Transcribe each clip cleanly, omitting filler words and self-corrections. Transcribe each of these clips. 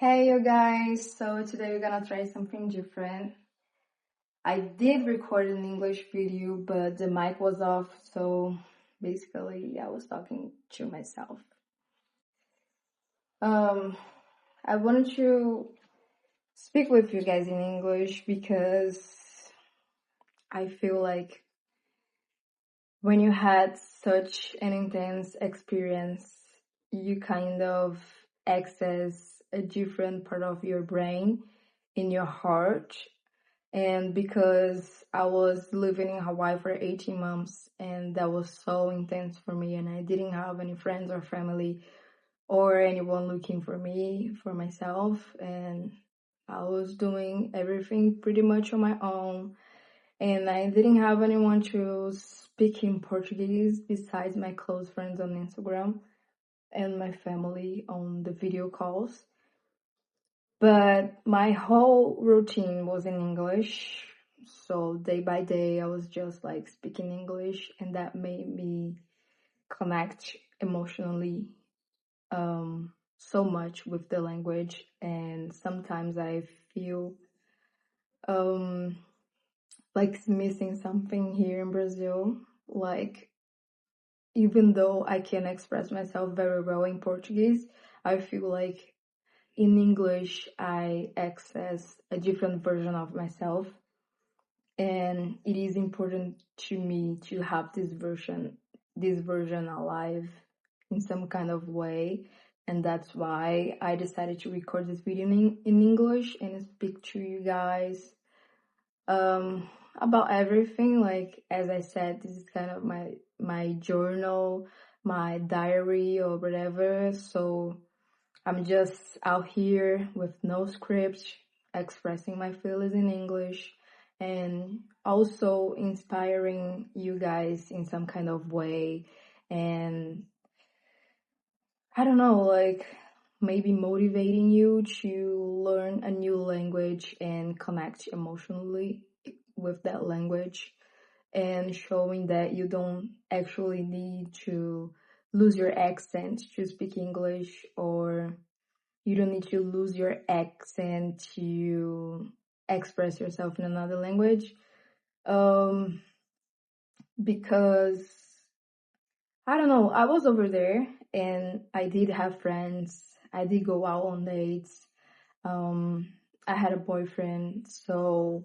Hey you guys, so today we're gonna try something different. I did record an English video, but the mic was off, so basically I was talking to myself. I wanted to speak with you guys in English because I feel like when you had such an intense experience, you kind of access a different part of your brain in your heart. And because I was living in Hawaii for 18 months and that was so intense for me, and I didn't have any friends or family or anyone looking for me, for myself, and I was doing everything pretty much on my own, and I didn't have anyone to speak in Portuguese besides my close friends on Instagram and my family on the video calls. But my whole routine was in English. So day by day, I was just like speaking English, and that made me connect emotionally so much with the language. And sometimes I feel like missing something here in Brazil. Like, even though I can express myself very well in Portuguese, I feel like in English, I access a different version of myself, and it is important to me to have this version alive in some kind of way, and that's why I decided to record this video in English and speak to you guys about everything. Like, as I said, this is kind of my journal, my diary or whatever, so I'm just out here with no script, expressing my feelings in English and also inspiring you guys in some kind of way. And I don't know, like maybe motivating you to learn a new language and connect emotionally with that language, and showing that you don't actually need to lose your accent to speak English, or you don't need to lose your accent to express yourself in another language. Because I don't know, I was over there and I did have friends. I did go out on dates. I had a boyfriend, so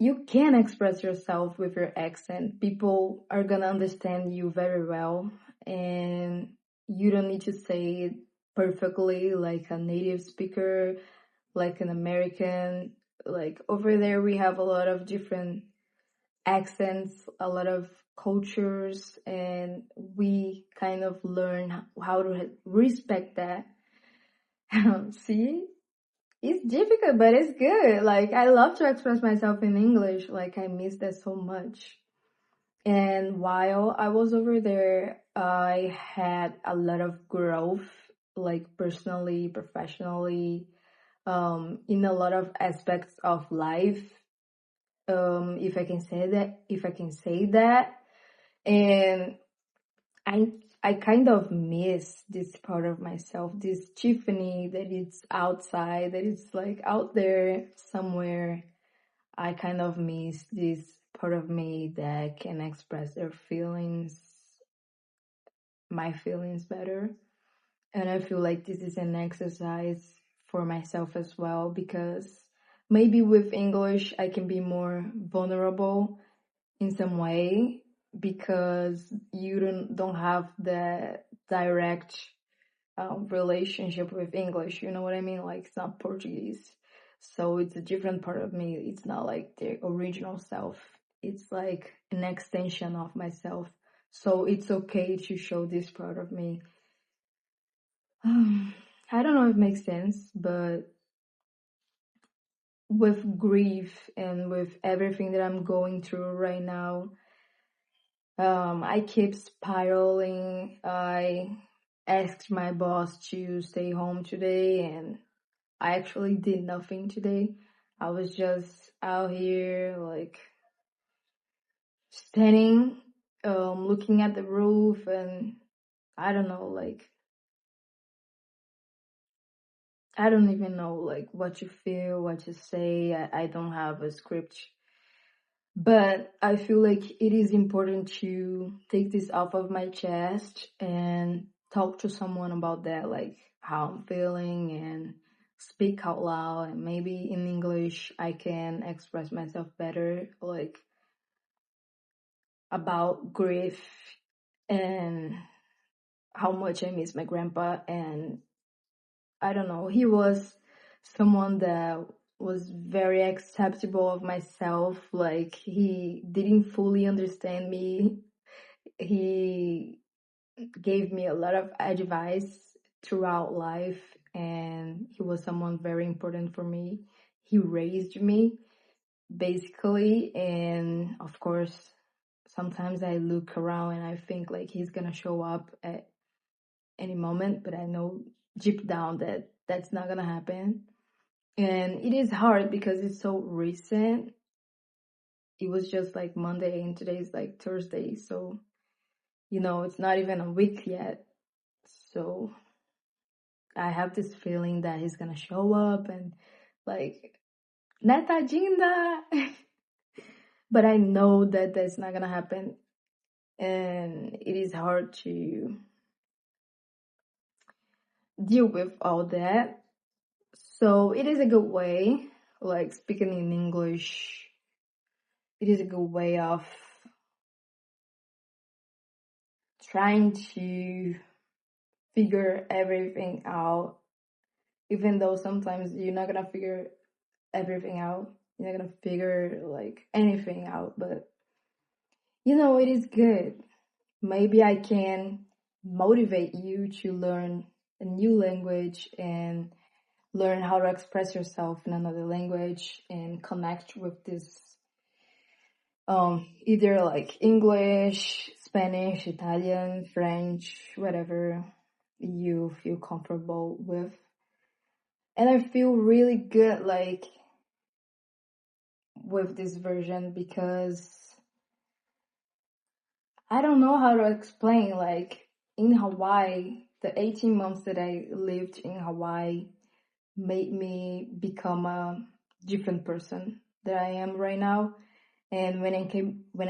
you can express yourself with your accent. People are gonna understand you very well, and you don't need to say it perfectly like a native speaker, like an American. Like over there, we have a lot of different accents, a lot of cultures, and we kind of learn how to respect that. See? It's difficult, but it's good. Like, I love to express myself in English. Like, I miss that so much. And while I was over there, I had a lot of growth, like personally, professionally, in a lot of aspects of life. If I can say that. And I kind of miss this part of myself, this Tiffany that it's outside, that it's like out there somewhere. I kind of miss this part of me that can express my feelings better. And I feel like this is an exercise for myself as well, because maybe with English I can be more vulnerable in some way, because you don't have the direct relationship with English. You know what I mean? Like, it's not Portuguese, so it's a different part of me. It's not like the original self. It's like an extension of myself. So it's okay to show this part of me. I don't know if it makes sense, but with grief and with everything that I'm going through right now, I keep spiraling. I asked my boss to stay home today, and I actually did nothing today. I was just out here, like, standing, looking at the roof, and I don't know, like, I don't even know like what to feel, what to say. I don't have a script. But I feel like it is important to take this off of my chest and talk to someone about that, like how I'm feeling, and speak out loud. And maybe in English, I can express myself better, like about grief and how much I miss my grandpa. And I don't know, he was someone that was very acceptable of myself. Like he didn't fully understand me. He gave me a lot of advice throughout life, and he was someone very important for me. He raised me basically, and of course sometimes I look around and I think like he's gonna show up at any moment, but I know deep down that that's not gonna happen. And it is hard because it's so recent. It was just like Monday and today's like Thursday, so it's not even a week yet. So I have this feeling that he's gonna show up and like Neta Jinda. But I know that that's not gonna happen, and it is hard to deal with all that. So it is a good way, like speaking in English, it is a good way of trying to figure everything out, even though sometimes you're not gonna figure everything out. You're not gonna figure like anything out, but it is good. Maybe I can motivate you to learn a new language and learn how to express yourself in another language and connect with this either like English, Spanish, Italian, French, whatever you feel comfortable with. And I feel really good like with this version because I don't know how to explain. Like in Hawaii, the 18 months that I lived in Hawaii made me become a different person that I am right now. And when I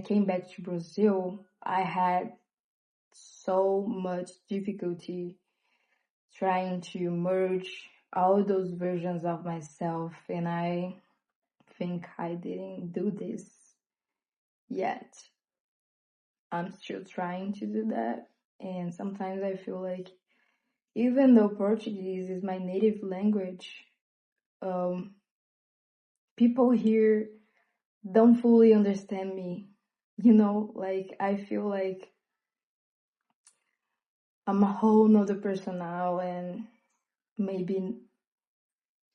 came back to Brazil, I had so much difficulty trying to merge all those versions of myself, and I think I didn't do this yet. I'm still trying to do that, and sometimes I feel like even though Portuguese is my native language, people here don't fully understand me. Like I feel like I'm a whole nother person now, and maybe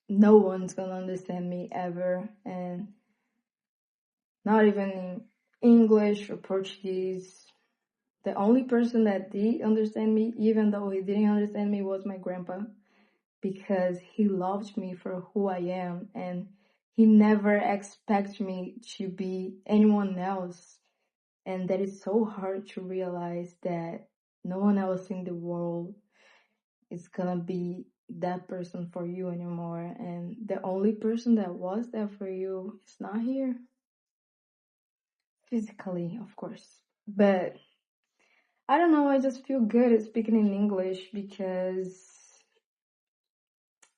no one's gonna understand me ever, and not even in English or Portuguese. The only person that did understand me, even though he didn't understand me, was my grandpa, because he loved me for who I am, and he never expects me to be anyone else. And that is so hard to realize that no one else in the world is gonna be that person for you anymore. And the only person that was there for you is not here. Physically, of course. But I don't know, I just feel good at speaking in English because,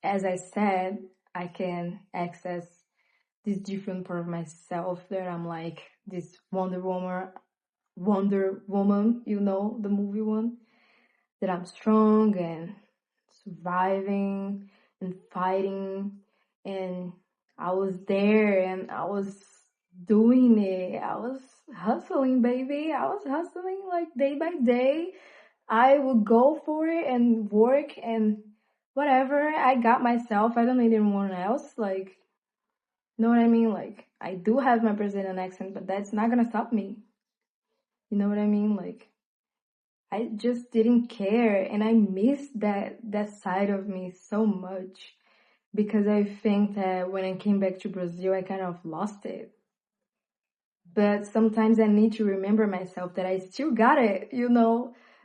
as I said, I can access this different part of myself that I'm like this Wonder Woman, the movie one, that I'm strong and surviving and fighting, and I was there and I was doing it. I was hustling, baby. I was hustling like day by day. I would go for it and work and whatever. I got myself. I don't need anyone else. Like, know what I mean? Like, I do have my Brazilian accent, but that's not gonna stop me. You know what I mean? Like, I just didn't care, and I missed that side of me so much because I think that when I came back to Brazil, I kind of lost it. But sometimes I need to remember myself that I still got it.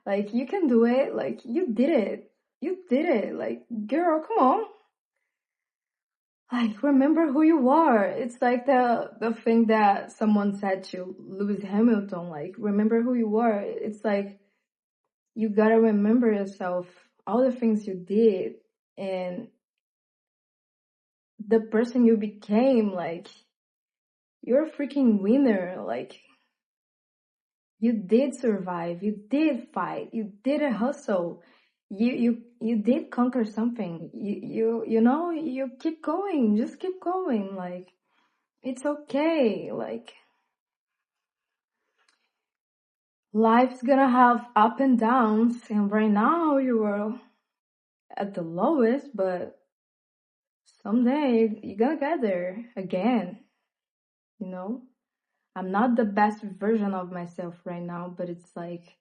Like, you can do it. Like, you did it. You did it. Like, girl, come on. Like, remember who you are. It's like the thing that someone said to Lewis Hamilton, like, remember who you are. It's like, you gotta remember yourself, all the things you did, and the person you became. Like, you're a freaking winner. Like, you did survive, you did fight, you did a hustle, you did conquer something. You know, you keep going, just keep going. Like, it's okay. Like, life's gonna have up and downs, and right now you are at the lowest, but someday you're gonna get there again, you know? I'm not the best version of myself right now, but it's like,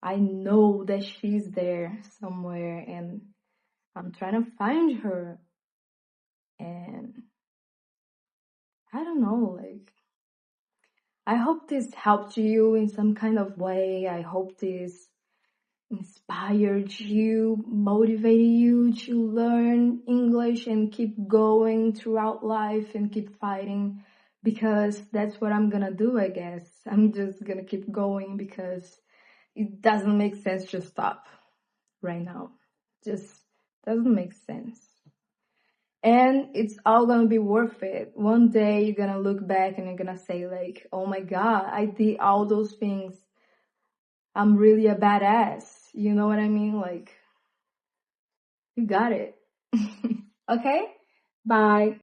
I know that she's there somewhere, and I'm trying to find her. And I don't know, like, I hope this helped you in some kind of way. I hope this inspired you, motivated you to learn English and keep going throughout life and keep fighting, because that's what I'm gonna do, I guess. I'm just gonna keep going because it doesn't make sense to stop right now. Just doesn't make sense. And it's all gonna be worth it. One day you're gonna look back and you're gonna say like, oh my God, I did all those things. I'm really a badass. You know what I mean? Like, you got it. Okay? Bye.